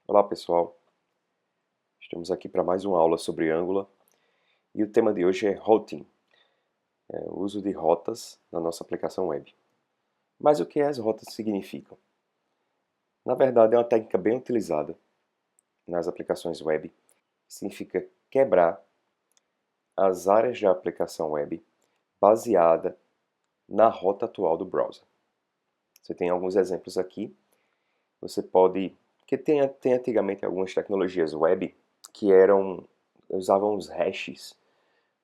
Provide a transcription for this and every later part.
Olá pessoal, estamos aqui para mais uma aula sobre Angular e o tema de hoje é routing, o uso de rotas na nossa aplicação web. Mas o que as rotas significam? Na verdade é uma técnica bem utilizada nas aplicações web, significa quebrar as áreas da aplicação web baseada na rota atual do browser. Você tem alguns exemplos aqui, você pode, que tem antigamente algumas tecnologias web que usavam os hashes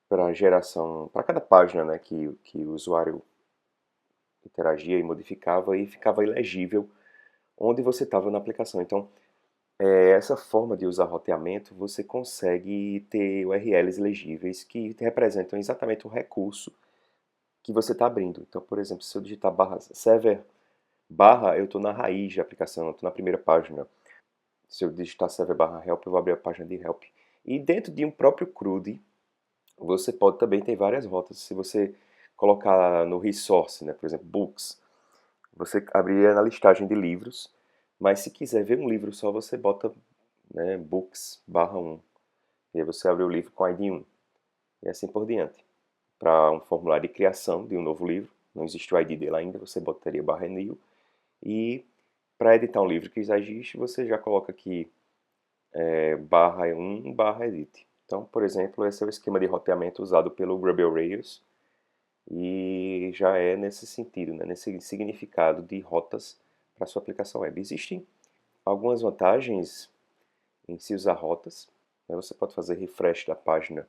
para geração, para cada página, né, que o usuário interagia e modificava e ficava ilegível onde você estava na aplicação. Então, essa forma de usar roteamento, você consegue ter URLs legíveis que representam exatamente o recurso que você está abrindo. Então, por exemplo, se eu digitar barra server barra, eu estou na raiz da aplicação, eu estou na primeira página. Se eu digitar server barra help, eu vou abrir a página de help. E dentro de um próprio CRUD, você pode também ter várias rotas. Se você colocar no resource, né, por exemplo, books, você abriria na listagem de livros, mas se quiser ver um livro só, você bota, né, books barra 1. E aí você abre o livro com ID 1. E assim por diante. Para um formulário de criação de um novo livro, não existe o ID dele ainda, você botaria barra new. E para editar um livro que já existe, você já coloca aqui barra 1 barra edit. Então, por exemplo, esse é o esquema de roteamento usado pelo Ruby on Rails e já é nesse sentido, né, nesse significado de rotas para sua aplicação web. Existem algumas vantagens em se usar rotas, né? Você pode fazer refresh da página,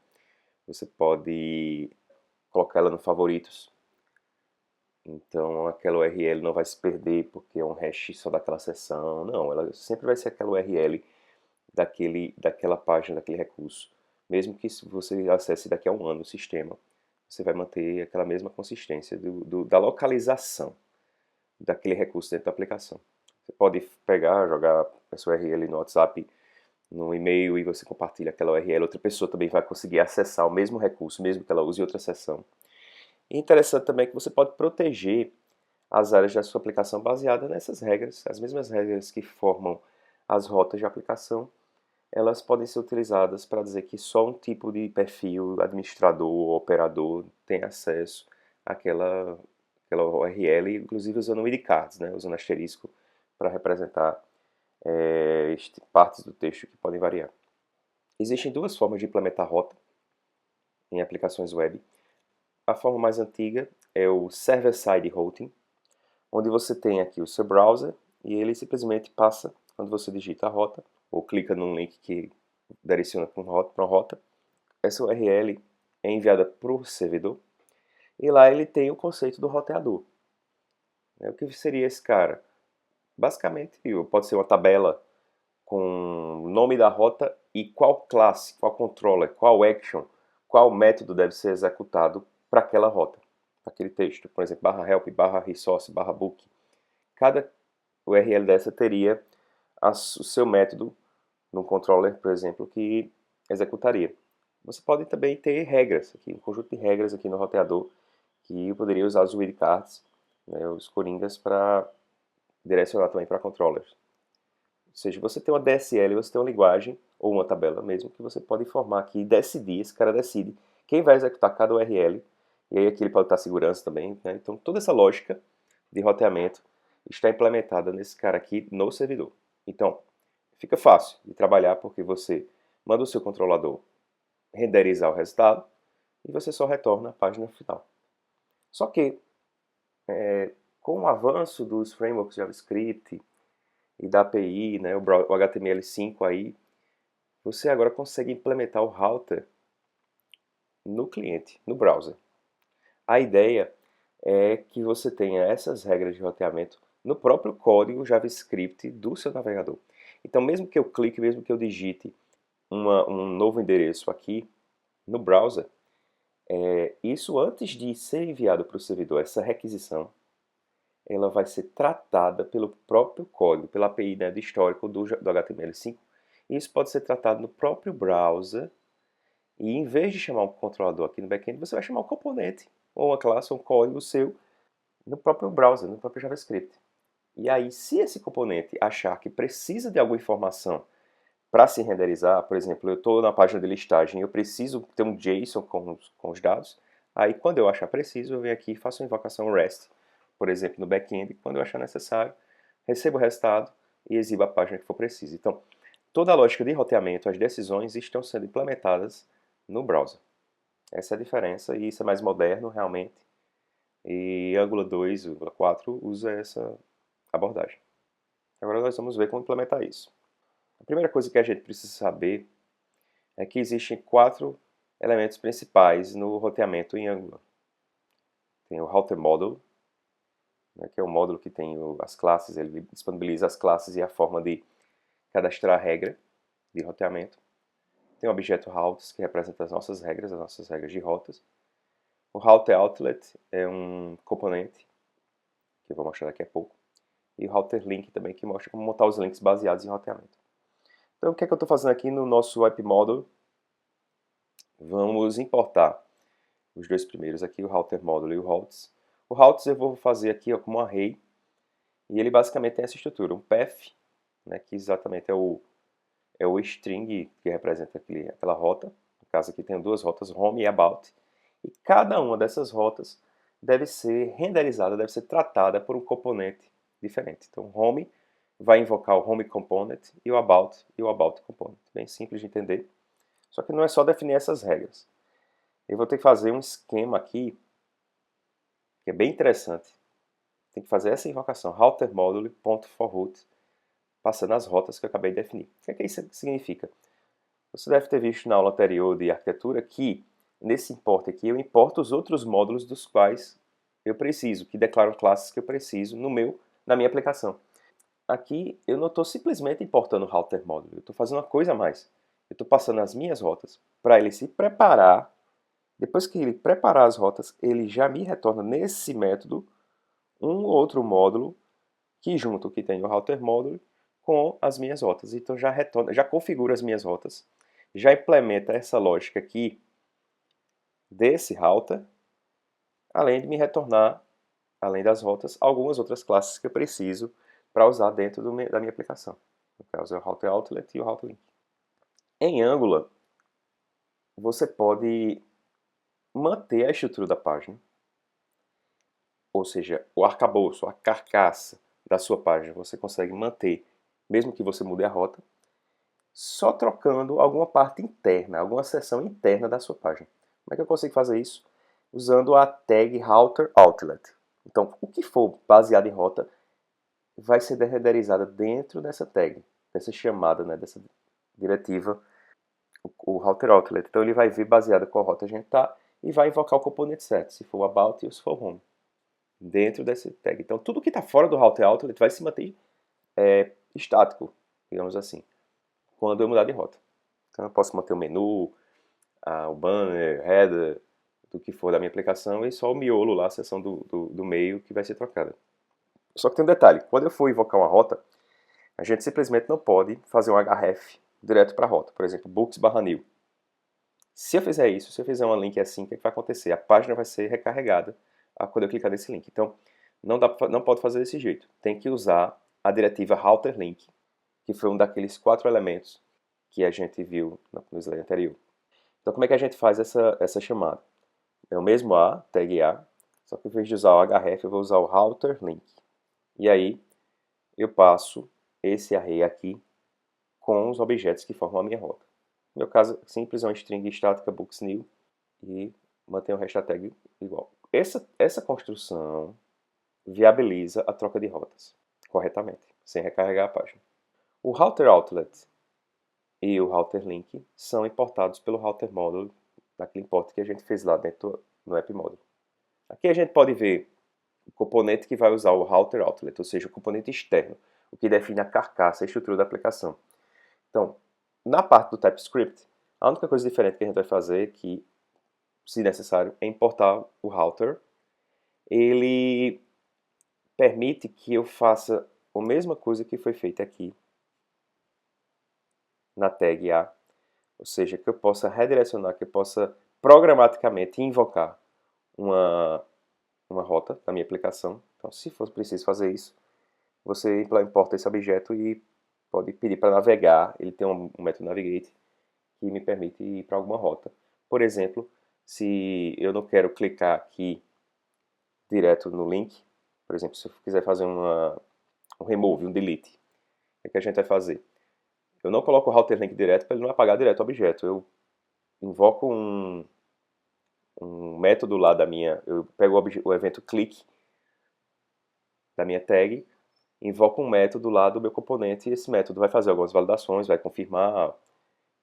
você pode colocar ela no favoritos, então aquela URL não vai se perder porque é um hash só daquela seção, não, ela sempre vai ser aquela URL daquela página, daquele recurso. Mesmo que você acesse daqui a um ano o sistema, você vai manter aquela mesma consistência da localização daquele recurso dentro da aplicação. Você pode pegar, jogar essa URL no WhatsApp, no e-mail e você compartilha aquela URL. Outra pessoa também vai conseguir acessar o mesmo recurso, mesmo que ela use outra seção. E interessante também que você pode proteger as áreas da sua aplicação baseada nessas regras, as mesmas regras que formam as rotas de aplicação, elas podem ser utilizadas para dizer que só um tipo de perfil, administrador ou operador, tem acesso àquela URL, inclusive usando wildcards, né, usando asterisco para representar partes do texto que podem variar. Existem duas formas de implementar rota em aplicações web. A forma mais antiga é o server-side routing, onde você tem aqui o seu browser e ele simplesmente passa, quando você digita a rota, ou clica num link que direciona para uma rota, essa URL é enviada para o servidor e lá ele tem o conceito do roteador. O que seria esse cara? Basicamente, pode ser uma tabela com o nome da rota e qual classe, qual controller, qual action, qual método deve ser executado para aquela rota, para aquele texto. Por exemplo, barra help, barra resource, barra book. Cada URL dessa teria o seu método num controller, por exemplo, que executaria. Você pode também ter regras aqui, um conjunto de regras aqui no roteador que eu poderia usar os wildcards, né, os coringas, para direcionar também para controllers. Ou seja, você tem uma DSL, você tem uma linguagem, ou uma tabela mesmo, que você pode informar aqui e decidir, esse cara decide quem vai executar cada URL, e aí aqui ele pode estar segurança também, né? Então toda essa lógica de roteamento está implementada nesse cara aqui no servidor. Então, fica fácil de trabalhar porque você manda o seu controlador renderizar o resultado e você só retorna a página final. Só que, com o avanço dos frameworks JavaScript e da API, né, o HTML5 aí, você agora consegue implementar o router no cliente, no browser. A ideia é que você tenha essas regras de roteamento no próprio código JavaScript do seu navegador. Então, mesmo que eu clique, mesmo que eu digite um novo endereço aqui no browser, isso antes de ser enviado para o servidor, essa requisição, ela vai ser tratada pelo próprio código, pela API, né, do histórico do HTML5. E isso pode ser tratado no próprio browser. E em vez de chamar um controlador aqui no backend, você vai chamar um componente, ou uma classe, ou um código seu, no próprio browser, no próprio JavaScript. E aí, se esse componente achar que precisa de alguma informação para se renderizar, por exemplo, eu estou na página de listagem e eu preciso ter um JSON com os dados, aí quando eu achar preciso, eu venho aqui e faço uma invocação REST, por exemplo, no back-end, quando eu achar necessário, recebo o resultado e exibo a página que for preciso. Então, toda a lógica de roteamento, as decisões estão sendo implementadas no browser. Essa é a diferença e isso é mais moderno realmente. E Angular 2, Angular 4 usa essa abordagem. Agora nós vamos ver como implementar isso. A primeira coisa que a gente precisa saber é que existem 4 elementos principais no roteamento em Angular. Tem o Router Model, né, que é o módulo que tem as classes, ele disponibiliza as classes e a forma de cadastrar a regra de roteamento. Tem o objeto Routes, que representa as nossas regras de rotas. O Router Outlet é um componente, que eu vou mostrar daqui a pouco. E o Router Link também, que mostra como montar os links baseados em roteamento. Então, o que é que eu estou fazendo aqui no nosso App Model? Vamos importar os dois primeiros aqui, o Router Model e o Routes. O Routes eu vou fazer aqui ó, como um array, e ele basicamente tem essa estrutura, um path, né, que exatamente é o string que representa aquela rota. No caso aqui tem duas rotas, home e about, e cada uma dessas rotas deve ser renderizada, deve ser tratada por um componente diferente. Então, home vai invocar o home component e o about component. Bem simples de entender. Só que não é só definir essas regras. Eu vou ter que fazer um esquema aqui que é bem interessante. Tem que fazer essa invocação, routermodule.forRoute, passando as rotas que eu acabei de definir. O que é que isso significa? Você deve ter visto na aula anterior de arquitetura que nesse import aqui eu importo os outros módulos dos quais eu preciso, que declaram classes que eu preciso na minha aplicação. Aqui eu não estou simplesmente importando o router module, eu estou fazendo uma coisa a mais. Eu estou passando as minhas rotas para ele se preparar. Depois que ele preparar as rotas, ele já me retorna nesse método um outro módulo que tem o router module com as minhas rotas. Então já retorna, já configura as minhas rotas, já implementa essa lógica aqui desse router, além de me retornar, além das rotas, algumas outras classes que eu preciso para usar dentro da minha aplicação. No caso é o router outlet e o router link. Em Angular, você pode manter a estrutura da página, ou seja, o arcabouço, a carcaça da sua página, você consegue manter, mesmo que você mude a rota, só trocando alguma parte interna, alguma seção interna da sua página. Como é que eu consigo fazer isso? Usando a tag router outlet. Então, o que for baseado em rota vai ser renderizado dentro dessa tag, dessa chamada, né, dessa diretiva, o router outlet. Então, ele vai ver baseado com a rota a gente está e vai invocar o componente certo, se for o about e se for o home, dentro dessa tag. Então, tudo que está fora do router outlet vai se manter estático, digamos assim, quando eu mudar de rota. Então, eu posso manter o menu, o banner, header, do que for da minha aplicação, e só o miolo lá, a seção do meio que vai ser trocada. Só que tem um detalhe, quando eu for invocar uma rota, a gente simplesmente não pode fazer um href direto para a rota, por exemplo, books/new. Se eu fizer isso, se eu fizer uma link assim, o que vai acontecer? A página vai ser recarregada quando eu clicar nesse link. Então, não pode fazer desse jeito. Tem que usar a diretiva routerLink, que foi um daqueles 4 elementos que a gente viu no slide anterior. Então, como é que a gente faz essa chamada? É o mesmo tag A, só que em vez de usar o href, eu vou usar o routerLink. E aí, eu passo esse array aqui com os objetos que formam a minha rota. No meu caso, simples é uma string estática booksNew e mantenho o resto da tag igual. Essa construção viabiliza a troca de rotas corretamente, sem recarregar a página. O router outlet e o router link são importados pelo router module, naquele import que a gente fez lá dentro no app module. Aqui a gente pode ver o componente que vai usar o router outlet, ou seja, o componente externo, o que define a carcaça, a estrutura da aplicação. Então, na parte do TypeScript, a única coisa diferente que a gente vai fazer, que, se necessário, é importar o router. Ele permite que eu faça a mesma coisa que foi feita aqui na tag A, ou seja, que eu possa redirecionar, que eu possa programaticamente invocar uma rota da minha aplicação. Então, se for preciso fazer isso, você importa esse objeto e pode pedir para navegar. Ele tem um método navigate que me permite ir para alguma rota. Por exemplo, se eu não quero clicar aqui direto no link, por exemplo, se eu quiser fazer um remove, um delete, o que a gente vai fazer? Eu não coloco o router link direto para ele não apagar direto o objeto. Eu invoco um método lá da minha, eu pego o evento click da minha tag, invoco um método lá do meu componente e esse método vai fazer algumas validações, vai confirmar,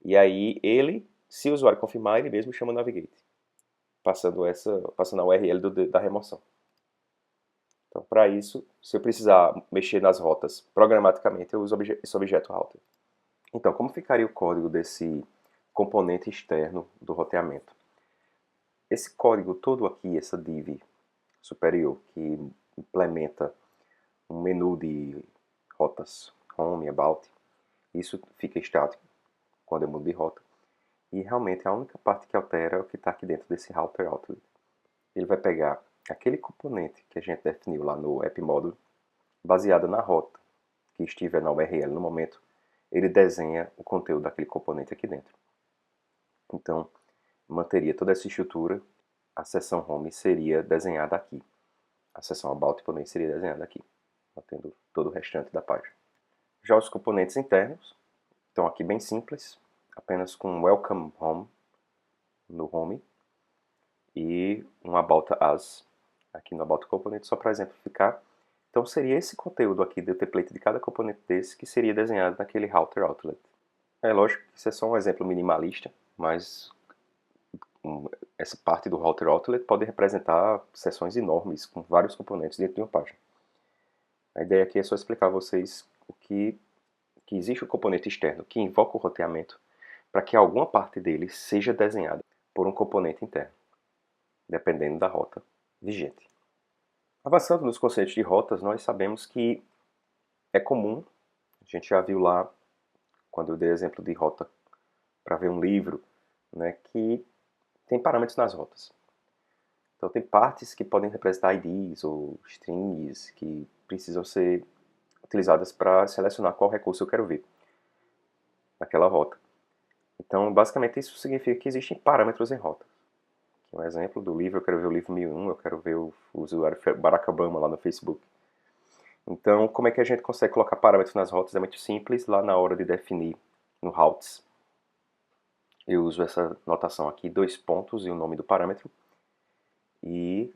e aí ele, se o usuário confirmar, ele mesmo chama o navigate, passando a URL da remoção. Então, para isso, se eu precisar mexer nas rotas programaticamente, eu uso esse objeto router. Então, como ficaria o código desse componente externo do roteamento? Esse código todo aqui, essa div superior, que implementa um menu de rotas, home, about, isso fica estático quando eu mudo de rota. E realmente a única parte que altera é o que está aqui dentro desse router outlet. Ele vai pegar aquele componente que a gente definiu lá no app module, baseado na rota que estiver na URL no momento, ele desenha o conteúdo daquele componente aqui dentro. Então, manteria toda essa estrutura, a seção home seria desenhada aqui. A seção about também seria desenhada aqui, mantendo todo o restante da página. Já os componentes internos estão aqui bem simples, apenas com welcome home no home e um about us aqui no about component, só para exemplificar. Então seria esse conteúdo aqui do template de cada componente desse que seria desenhado naquele router outlet. É lógico que isso é só um exemplo minimalista, mas essa parte do router outlet pode representar seções enormes com vários componentes dentro de uma página. A ideia aqui é só explicar a vocês que existe um componente externo que invoca o roteamento para que alguma parte dele seja desenhada por um componente interno, dependendo da rota vigente. Avançando nos conceitos de rotas, nós sabemos que é comum, a gente já viu lá, quando eu dei exemplo de rota para ver um livro, né, que tem parâmetros nas rotas. Então tem partes que podem representar IDs ou strings que precisam ser utilizadas para selecionar qual recurso eu quero ver naquela rota. Então, basicamente, isso significa que existem parâmetros em rota. Aqui um exemplo do livro, eu quero ver o livro 1001, eu quero ver o usuário Barack Obama lá no Facebook. Então, como é que a gente consegue colocar parâmetros nas rotas? É muito simples, lá na hora de definir no routes. Eu uso essa notação aqui, 2 pontos e o nome do parâmetro. E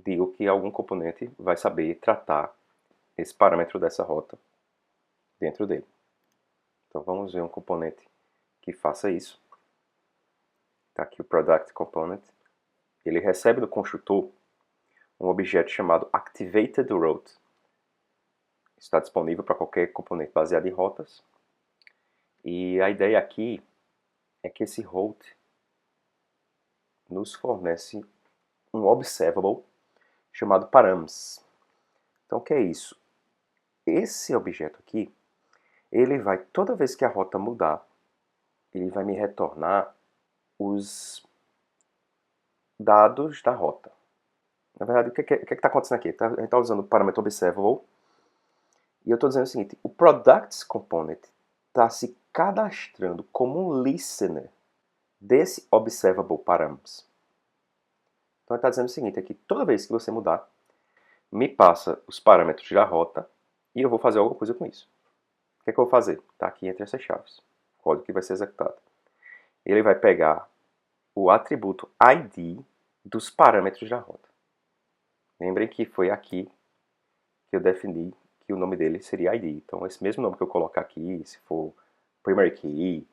digo que algum componente vai saber tratar esse parâmetro dessa rota dentro dele. Então, vamos ver um componente que faça isso. Está aqui o product component. Ele recebe do construtor um objeto chamado activatedRoute. Está disponível para qualquer componente baseado em rotas. E a ideia aqui é que esse route nos fornece um observable chamado params. Então, o que é isso? Esse objeto aqui, ele vai, toda vez que a rota mudar, ele vai me retornar os dados da rota. Na verdade, o que está acontecendo aqui? A gente está usando o parâmetro observable e eu estou dizendo o seguinte, o products component está se cadastrando como um listener desse observable params. Então ele está dizendo o seguinte aqui, toda vez que você mudar, me passa os parâmetros da rota e eu vou fazer alguma coisa com isso. O que é que eu vou fazer? Está aqui entre essas chaves, o código que vai ser executado. Ele vai pegar o atributo ID dos parâmetros da rota. Lembrem que foi aqui que eu defini que o nome dele seria ID. Então, esse mesmo nome que eu colocar aqui, se for primary key,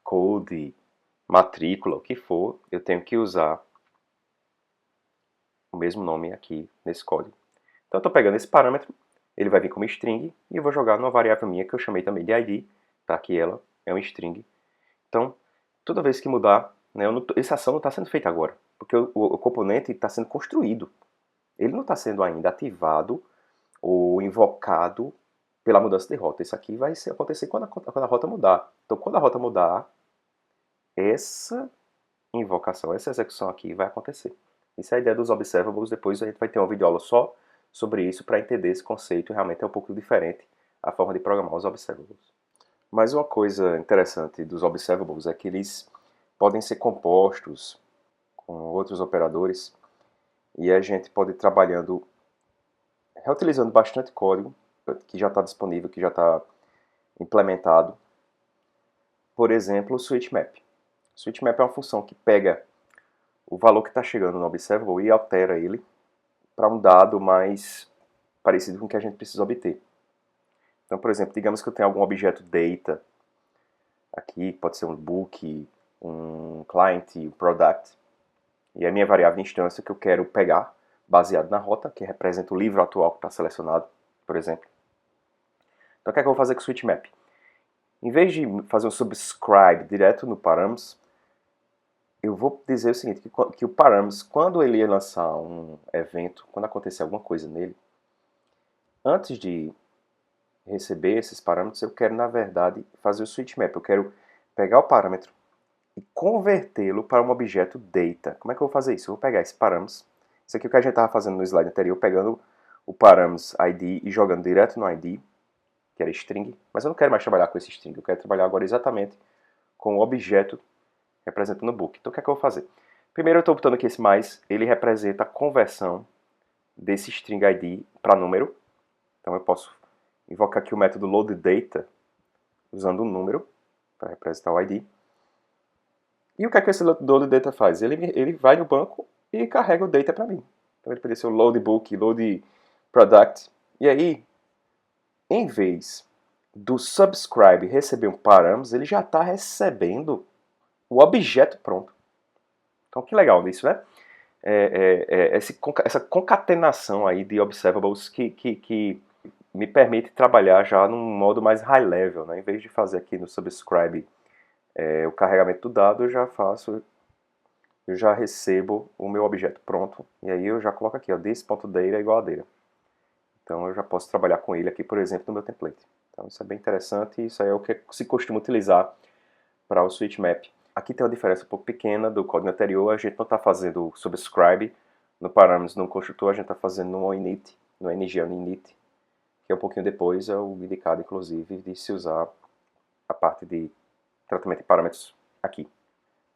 code, matrícula, o que for, eu tenho que usar o mesmo nome aqui nesse código. Então, eu estou pegando esse parâmetro, ele vai vir como string, e eu vou jogar numa variável minha que eu chamei também de ID, tá? Aqui ela é um string. Então, toda vez que mudar, né, essa ação não está sendo feita agora, porque o componente está sendo construído. Ele não está sendo ainda ativado ou invocado pela mudança de rota. Isso aqui vai acontecer quando a rota mudar. Então, quando a rota mudar, essa invocação, essa execução aqui vai acontecer. Isso é a ideia dos observables. Depois a gente vai ter uma videoaula só sobre isso para entender esse conceito, e realmente é um pouco diferente a forma de programar os observables. Mas uma coisa interessante dos observables é que eles podem ser compostos com outros operadores e a gente pode ir trabalhando, reutilizando bastante código que já está disponível, que já está implementado. Por exemplo, o switchMap. O switchMap é uma função que pega o valor que está chegando no observable e altera ele para um dado mais parecido com o que a gente precisa obter. Então, por exemplo, digamos que eu tenho algum objeto data aqui, pode ser um book, um client, um product, e a minha variável de instância que eu quero pegar, baseado na rota, que representa o livro atual que está selecionado, por exemplo. Então, o que é que eu vou fazer com o switchMap? Em vez de fazer um subscribe direto no params, eu vou dizer o seguinte, que o params, quando ele lançar um evento, quando acontecer alguma coisa nele, antes de receber esses parâmetros, eu quero, na verdade, fazer o switchMap. Eu quero pegar o parâmetro e convertê-lo para um objeto data. Como é que eu vou fazer isso? Eu vou pegar esse params, isso aqui é o que a gente estava fazendo no slide anterior, pegando o params ID e jogando direto no ID, que era string, mas eu não quero mais trabalhar com esse string, eu quero trabalhar agora exatamente com o objeto representando o book. Então o que é que eu vou fazer? Primeiro eu estou botando aqui esse mais, ele representa a conversão desse string ID para número. Então eu posso invocar aqui o método loadData usando um número para representar o ID. E o que é que esse loadData faz? Ele vai no banco e carrega o data para mim. Então ele poderia ser o loadBook, loadProduct. E aí, em vez do subscribe receber um params, ele já está recebendo o objeto pronto. Então que legal isso, né? Essa concatenação aí de observables que me permite trabalhar já num modo mais high level, né? Em vez de fazer aqui no subscribe o carregamento do dado, eu já recebo o meu objeto pronto, e aí eu já coloco aqui, ó, this.data é igual a data. Então eu já posso trabalhar com ele aqui, por exemplo, no meu template. Então isso é bem interessante, e isso aí é o que se costuma utilizar para o switchMap. Aqui tem uma diferença um pouco pequena do código anterior, a gente não está fazendo subscribe no parâmetros no construtor, a gente está fazendo no init, no ng init, que é um pouquinho depois, é o indicado, inclusive, de se usar a parte de tratamento de parâmetros aqui.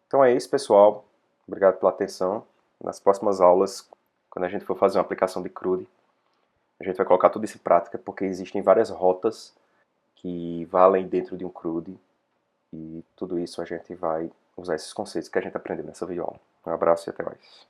Então é isso, pessoal. Obrigado pela atenção. Nas próximas aulas, quando a gente for fazer uma aplicação de CRUD, a gente vai colocar tudo isso em prática, porque existem várias rotas que valem dentro de um CRUD, e tudo isso a gente vai usar esses conceitos que a gente aprendeu nessa videoaula. Um abraço e até mais.